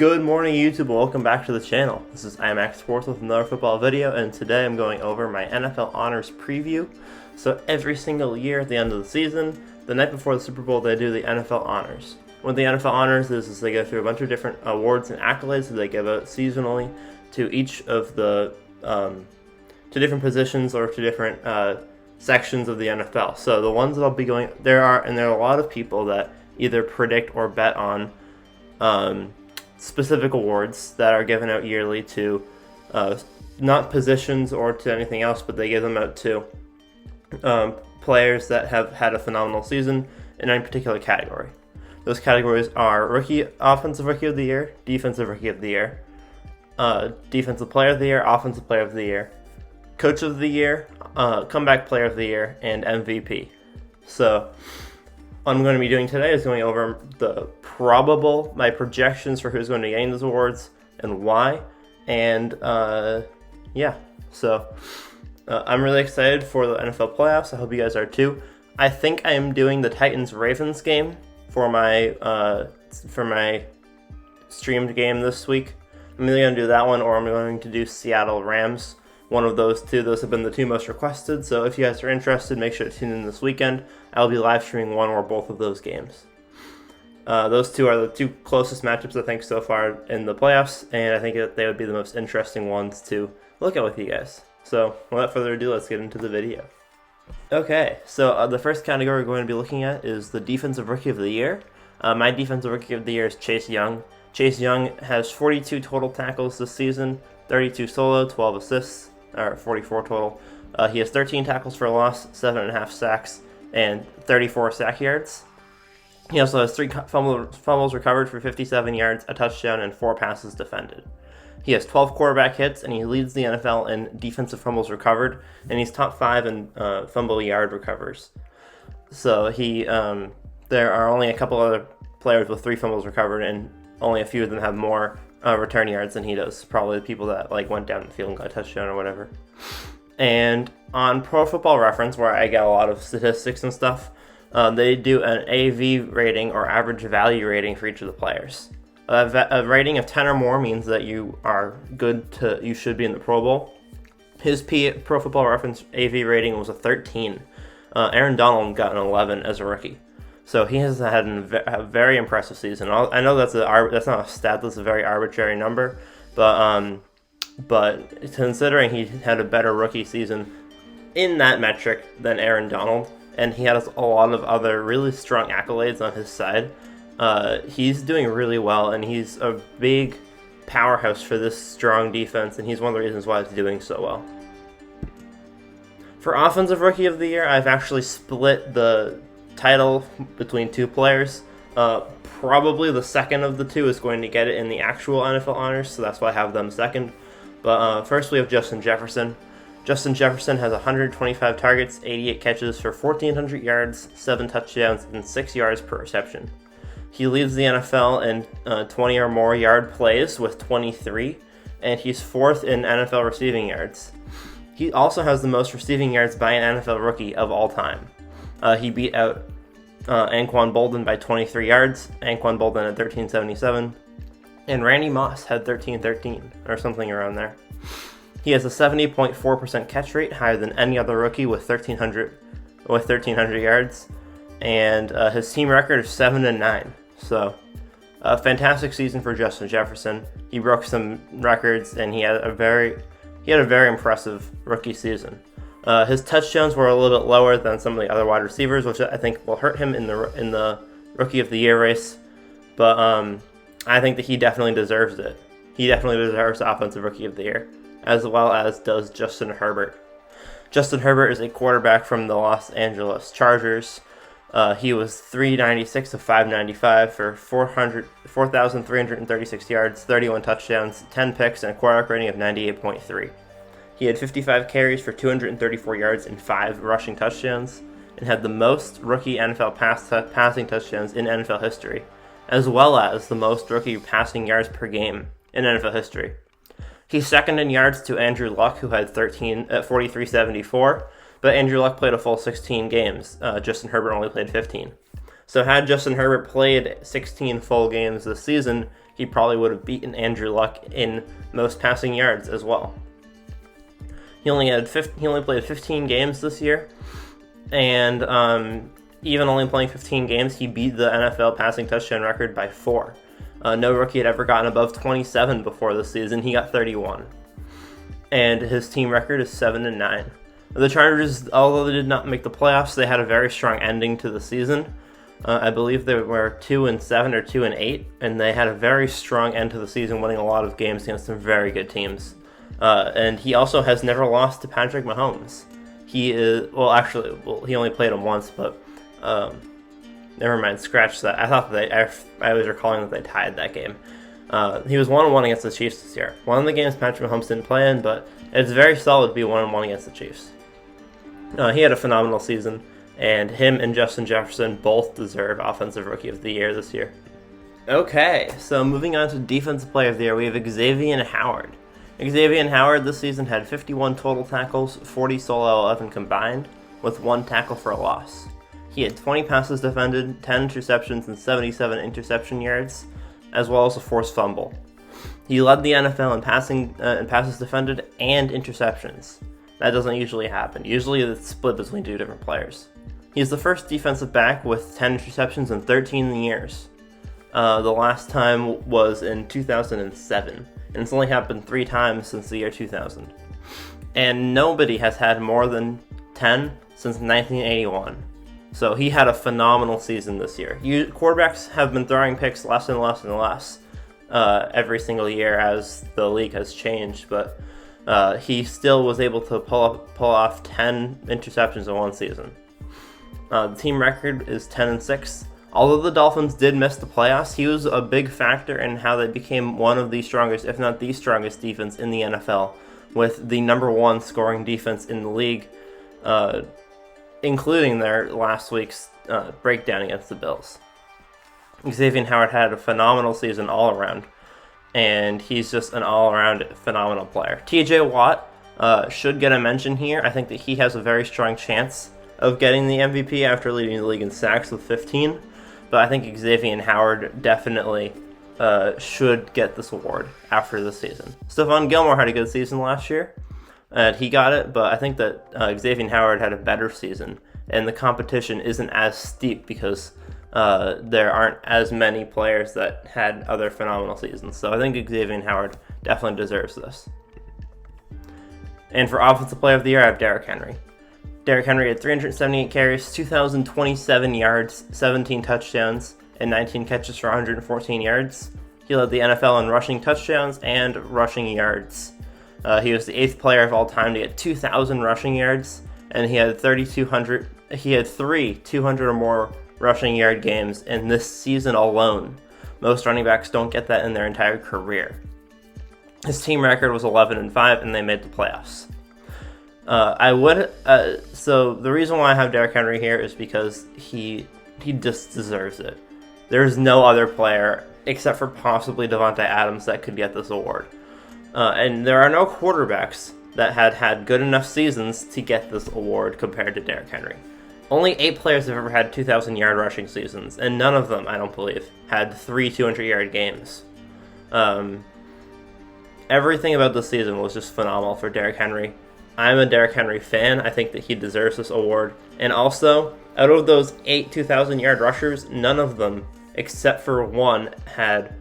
Good morning, YouTube. Welcome back to the channel. This is IMAX Sports with another football video, and today I'm going over my NFL Honors preview. So every single year at the end of the season, the night before the Super Bowl, they do the NFL Honors. What the NFL Honors is they go through a bunch of different awards and accolades that they give out seasonally to each of the to different positions or to different sections of the NFL. So the ones that I'll be going there are a lot of people that either predict or bet on specific awards that are given out yearly to not positions or to anything else, but they give them out to players that have had a phenomenal season in any particular category. Those categories are Offensive Rookie of the Year, Defensive Rookie of the Year, Defensive Player of the Year, Offensive Player of the Year, Coach of the Year, Comeback Player of the Year, and MVP. So what I'm going to be doing today is going over my projections for who's going to gain those awards and why. And so I'm really excited for the NFL playoffs. I hope you guys are too. I think I am doing the Titans-Ravens game for my streamed game this week. I'm either going to do that one or I'm going to do Seattle-Rams. One of those two. Those have been the two most requested. So if you guys are interested, make sure to tune in this weekend. I'll be live streaming one or both of those games. Those two are the two closest matchups, I think, so far in the playoffs, and I think that they would be the most interesting ones to look at with you guys. So without further ado, let's get into the video. Okay, so the first category we're going to be looking at is the Defensive Rookie of the Year. My Defensive Rookie of the Year is Chase Young. Chase Young has 42 total tackles this season, 32 solo, 12 assists, or 44 total. He has 13 tackles for a loss, 7.5 sacks, and 34 sack yards. He also has 3 fumbles recovered for 57 yards, a touchdown, and 4 passes defended. He has 12 quarterback hits, and he leads the NFL in defensive fumbles recovered, and he's top 5 in fumble yard recovers. So there are only a couple other players with 3 fumbles recovered, and only a few of them have more return yards than he does. Probably the people that went down the field and got a touchdown or whatever. And on Pro Football Reference, where I get a lot of statistics and stuff, they do an AV rating or average value rating for each of the players. A rating of 10 or more means that you should be in the Pro Bowl. His Pro Football Reference AV rating was a 13. Aaron Donald got an 11 as a rookie. So he has had a very impressive season. I know that's not a stat, that's a very arbitrary number, but considering he had a better rookie season in that metric than Aaron Donald, and he has a lot of other really strong accolades on his side, he's doing really well, and he's a big powerhouse for this strong defense, and he's one of the reasons why he's doing so well. For Offensive Rookie of the Year, I've actually split the title between 2 players. Probably the second of the 2 is going to get it in the actual NFL Honors, so that's why I have them second. But first we have Justin Jefferson. Justin Jefferson has 125 targets, 88 catches for 1,400 yards, 7 touchdowns, and 6 yards per reception. He leads the NFL in 20 or more yard plays with 23, and he's 4th in NFL receiving yards. He also has the most receiving yards by an NFL rookie of all time. He beat out Anquan Boldin by 23 yards, Anquan Boldin at 1377, and Randy Moss had 1313, or something around there. He has a 70.4% catch rate, higher than any other rookie with 1,300 yards, and his team record is 7-9. So, a fantastic season for Justin Jefferson. He broke some records, and he had a very impressive rookie season. His touchdowns were a little bit lower than some of the other wide receivers, which I think will hurt him in the Rookie of the Year race. But I think that he definitely deserves it. He definitely deserves the Offensive Rookie of the Year, as well as does Justin Herbert. Justin Herbert is a quarterback from the Los Angeles Chargers. He was 396 of 595 for 4,336 yards, 31 touchdowns, 10 picks, and a quarterback rating of 98.3. He had 55 carries for 234 yards and 5 rushing touchdowns, and had the most rookie NFL passing touchdowns in NFL history, as well as the most rookie passing yards per game in NFL history. He's second in yards to Andrew Luck, who had 4,374, but Andrew Luck played a full 16 games. Justin Herbert only played 15. So had Justin Herbert played 16 full games this season, he probably would have beaten Andrew Luck in most passing yards as well. He only played 15 games this year, and even only playing 15 games, he beat the NFL passing touchdown record by 4. No rookie had ever gotten above 27 before this season. He got 31. And his team record is 7-9. The Chargers, although they did not make the playoffs, they had a very strong ending to the season. I believe they were 2-7 or 2-8, and they had a very strong end to the season, winning a lot of games against some very good teams. And he also has never lost to Patrick Mahomes. He he only played him once, but never mind, scratch that. I thought I was recalling that they tied that game. He was 1-1 against the Chiefs this year. One of the games Patrick Mahomes didn't play in, but it's very solid to be 1-1 against the Chiefs. He had a phenomenal season, and him and Justin Jefferson both deserve Offensive Rookie of the Year this year. Okay, so moving on to Defensive Player of the Year, we have Xavian Howard. Xavian Howard this season had 51 total tackles, 40 solo, 11 combined, with 1 tackle for a loss. He had 20 passes defended, 10 interceptions, and 77 interception yards, as well as a forced fumble. He led the NFL in passes defended and interceptions. That doesn't usually happen. Usually it's split between 2 different players. He's the first defensive back with 10 interceptions in 13 years. The last time was in 2007. And it's only happened 3 times since the year 2000. And nobody has had more than 10 since 1981. So he had a phenomenal season this year. Quarterbacks have been throwing picks less and less and less every single year as the league has changed. But he still was able to pull off 10 interceptions in one season. The team record is 10-6. Although the Dolphins did miss the playoffs, he was a big factor in how they became one of the strongest, if not the strongest defense in the NFL, with the number 1 scoring defense in the league, including their last week's breakdown against the Bills. Xavier Howard had a phenomenal season all around, and he's just an all-around phenomenal player. TJ Watt should get a mention here. I think that he has a very strong chance of getting the MVP after leading the league in sacks with 15. But I think Xavier Howard definitely should get this award after this season. Stephon Gilmore had a good season last year, and he got it, but I think that Xavier Howard had a better season, and the competition isn't as steep because there aren't as many players that had other phenomenal seasons. So I think Xavier Howard definitely deserves this. And for Offensive Player of the Year, I have Derrick Henry. Derrick Henry had 378 carries, 2,027 yards, 17 touchdowns, and 19 catches for 114 yards. He led the NFL in rushing touchdowns and rushing yards. He was the 8th player of all time to get 2,000 rushing yards, and he had 3 200 or more rushing yard games in this season alone. Most running backs don't get that in their entire career. His team record was 11-5, and they made the playoffs. So the reason why I have Derrick Henry here is because he just deserves it. There's no other player, except for possibly Devontae Adams, that could get this award. And there are no quarterbacks that had good enough seasons to get this award compared to Derrick Henry. Only 8 players have ever had 2,000-yard rushing seasons, and none of them, I don't believe, had 3 200-yard games. Everything about this season was just phenomenal for Derrick Henry. I'm a Derrick Henry fan. I think that he deserves this award. And also, out of those 8 2,000-yard rushers, none of them, except for one, had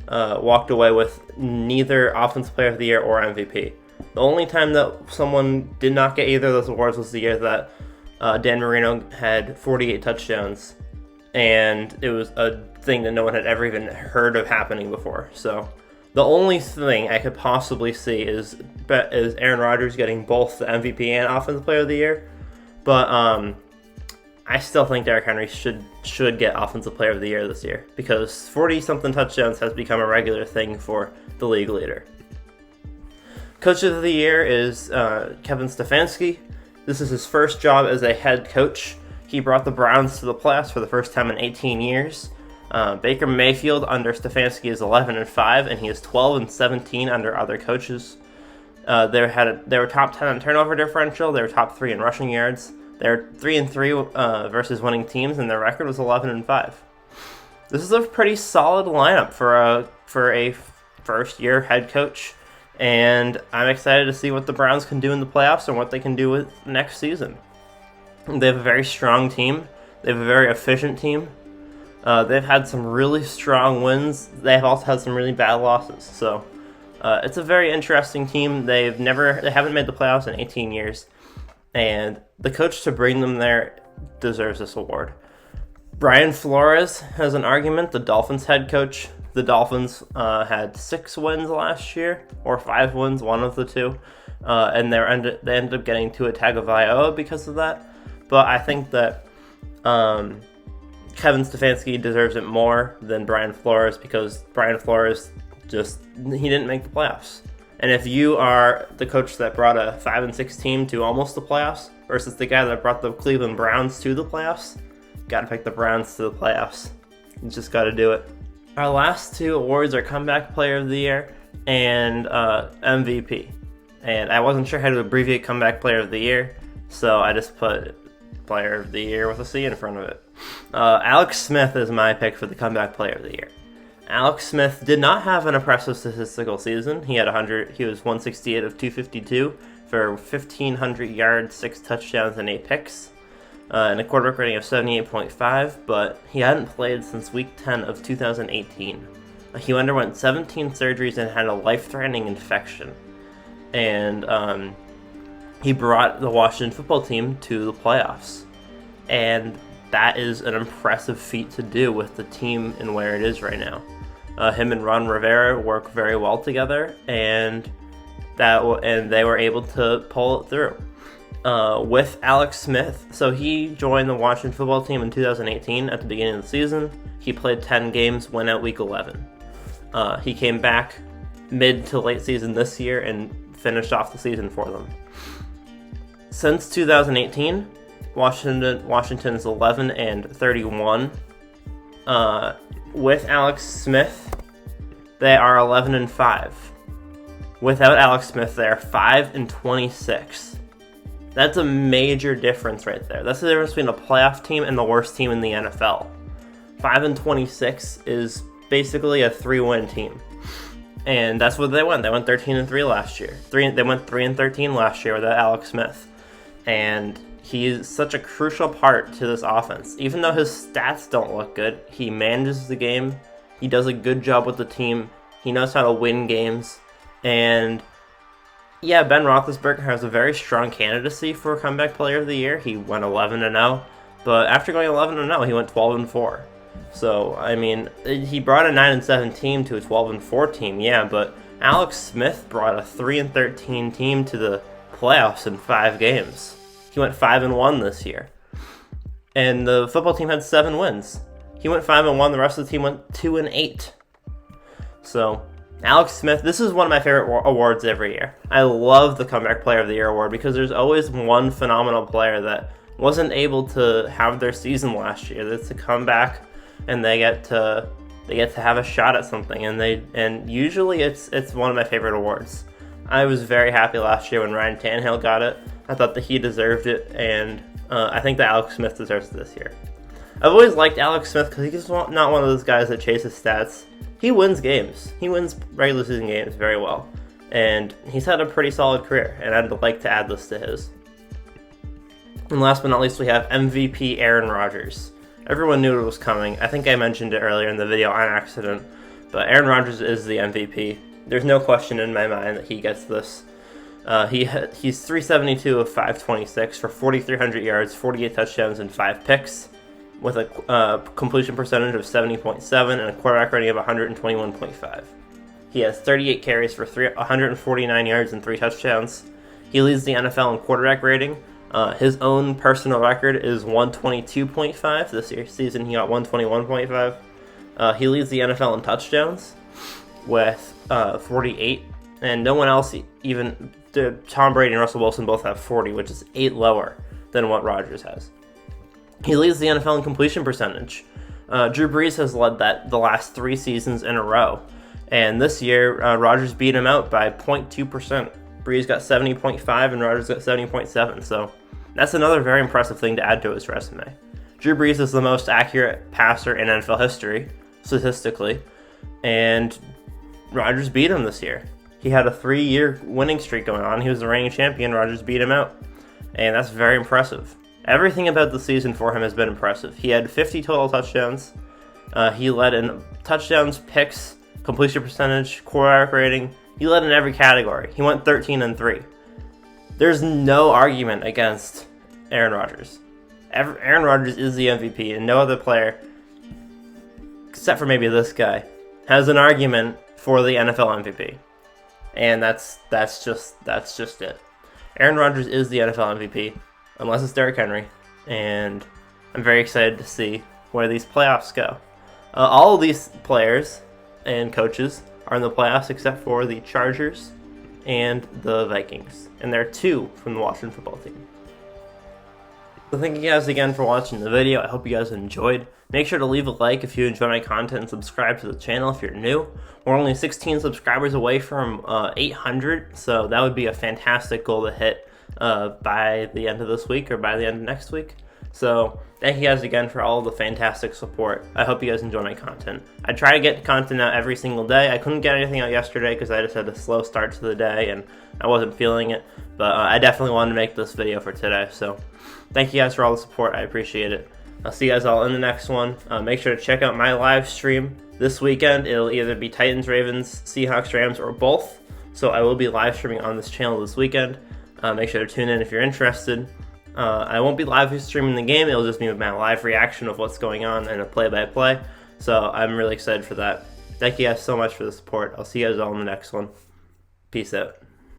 walked away with neither Offensive Player of the Year or MVP. The only time that someone did not get either of those awards was the year that Dan Marino had 48 touchdowns, and it was a thing that no one had ever even heard of happening before. So the only thing I could possibly see is Aaron Rodgers getting both the MVP and Offensive Player of the Year. But I still think Derrick Henry should get Offensive Player of the Year this year because 40-something touchdowns has become a regular thing for the league leader. Coach of the Year is Kevin Stefanski. This is his first job as a head coach. He brought the Browns to the playoffs for the first time in 18 years. Baker Mayfield under Stefanski is 11-5, and he is 12-17 under other coaches. They were top 10 in turnover differential. They were top 3 in rushing yards. They were 3-3 versus winning teams, and their record was 11-5. this is a pretty solid lineup for a first-year head coach, and I'm excited to see what the Browns can do in the playoffs and what they can do with next season. They have a very strong team. They have a very efficient team. They've had some really strong wins. They've also had some really bad losses. So it's a very interesting team. They haven't made the playoffs in 18 years, and the coach to bring them there deserves this award. Brian Flores has an argument. The Dolphins head coach. The Dolphins had 6 wins last year, or 5 wins, one of the two, and they ended up getting Tua Tagovailoa because of that. But I think that Kevin Stefanski deserves it more than Brian Flores, because Brian Flores he didn't make the playoffs. And if you are the coach that brought a 5-6 team to almost the playoffs versus the guy that brought the Cleveland Browns to the playoffs, got to pick the Browns to the playoffs. You just got to do it. Our last 2 awards are Comeback Player of the Year and MVP. And I wasn't sure how to abbreviate Comeback Player of the Year, so I just put Player of the Year with a C in front of it. Alex Smith is my pick for the Comeback Player of the Year. Alex Smith did not have an impressive statistical season. He was 168 of 252 for 1,500 yards, 6 touchdowns, and 8 picks, and a quarterback rating of 78.5, but he hadn't played since week 10 of 2018. He underwent 17 surgeries and had a life-threatening infection. And he brought the Washington football team to the playoffs. And that is an impressive feat to do with the team and where it is right now. Him and Ron Rivera work very well together, and they were able to pull it through. With Alex Smith, so he joined the Washington football team in 2018 at the beginning of the season. He played 10 games, went out week 11. He came back mid to late season this year and finished off the season for them. Since 2018, Washington's 11-31. With Alex Smith, they are 11-5. Without Alex Smith, they are 5-26. That's a major difference right there. That's the difference between a playoff team and the worst team in the NFL. 5-26 is basically a 3-win team. And that's what they went. They went 13-3 last year. They went 3-13 last year without Alex Smith. And he's such a crucial part to this offense. Even though his stats don't look good, he manages the game. He does a good job with the team. He knows how to win games. And yeah, Ben Roethlisberger has a very strong candidacy for Comeback Player of the Year. He went 11-0, but after going 11-0, he went 12-4. So, I mean, he brought a 9-7 team to a 12-4 team, yeah, but Alex Smith brought a 3-13 team to the playoffs in 5 games. He went 5-1 this year. And the football team had 7 wins. He went 5-1, the rest of the team went 2-8. So, Alex Smith, this is one of my favorite awards every year. I love the Comeback Player of the Year award because there's always one phenomenal player that wasn't able to have their season last year. That's to come back and they get to have a shot at something, and usually it's one of my favorite awards. I was very happy last year when Ryan Tannehill got it. I thought that he deserved it, and I think that Alex Smith deserves it this year. I've always liked Alex Smith because he's not one of those guys that chases stats. He wins games. He wins regular season games very well. And he's had a pretty solid career, and I'd like to add this to his. And last but not least, we have MVP Aaron Rodgers. Everyone knew it was coming. I think I mentioned it earlier in the video on accident, but Aaron Rodgers is the MVP. There's no question in my mind that he gets this. He's 372 of 526 for 4,300 yards, 48 touchdowns, and 5 picks, with a completion percentage of 70.7 and a quarterback rating of 121.5. He has 38 carries for 149 yards and 3 touchdowns. He leads the NFL in quarterback rating. His own personal record is 122.5. This season he got 121.5. He leads the NFL in touchdowns with 48, and no one else, even Tom Brady and Russell Wilson, both have 40, which is 8 lower than what Rodgers has. He leads the NFL in completion percentage. Drew Brees has led that the last 3 seasons in a row. And this year, Rodgers beat him out by 0.2%. Brees got 70.5 and Rodgers got 70.7. So that's another very impressive thing to add to his resume. Drew Brees is the most accurate passer in NFL history, statistically, and Rodgers beat him this year. He had a 3-year winning streak going on. He was the reigning champion. Rodgers beat him out, and that's very impressive. Everything about the season for him has been impressive. He had 50 total touchdowns. He led in touchdowns, picks, completion percentage, quarterback rating. He led in every category. He went 13-3. There's no argument against Aaron Rodgers. Aaron Rodgers is the MVP, and no other player, except for maybe this guy, has an argument for the NFL MVP. And that's just it. Aaron Rodgers is the NFL MVP, unless it's Derrick Henry, and I'm very excited to see where these playoffs go. All of these players and coaches are in the playoffs except for the Chargers and the Vikings, and there are 2 from the Washington football team. So thank you guys again for watching the video. I hope you guys enjoyed. Make sure to leave a like if you enjoy my content and subscribe to the channel if you're new. We're only 16 subscribers away from 800, so that would be a fantastic goal to hit by the end of this week or by the end of next week. So thank you guys again for all of the fantastic support. I hope you guys enjoy my content. I try to get content out every single day. I couldn't get anything out yesterday because I just had a slow start to the day and I wasn't feeling it. But I definitely wanted to make this video for today. So thank you guys for all the support. I appreciate it. I'll see you guys all in the next one. Make sure to check out my live stream this weekend. It'll either be Titans, Ravens, Seahawks, Rams, or both. So I will be live streaming on this channel this weekend. Make sure to tune in if you're interested. I won't be live streaming the game. It'll just be my live reaction of what's going on and a play-by-play. So I'm really excited for that. Thank you guys so much for the support. I'll see you guys all in the next one. Peace out.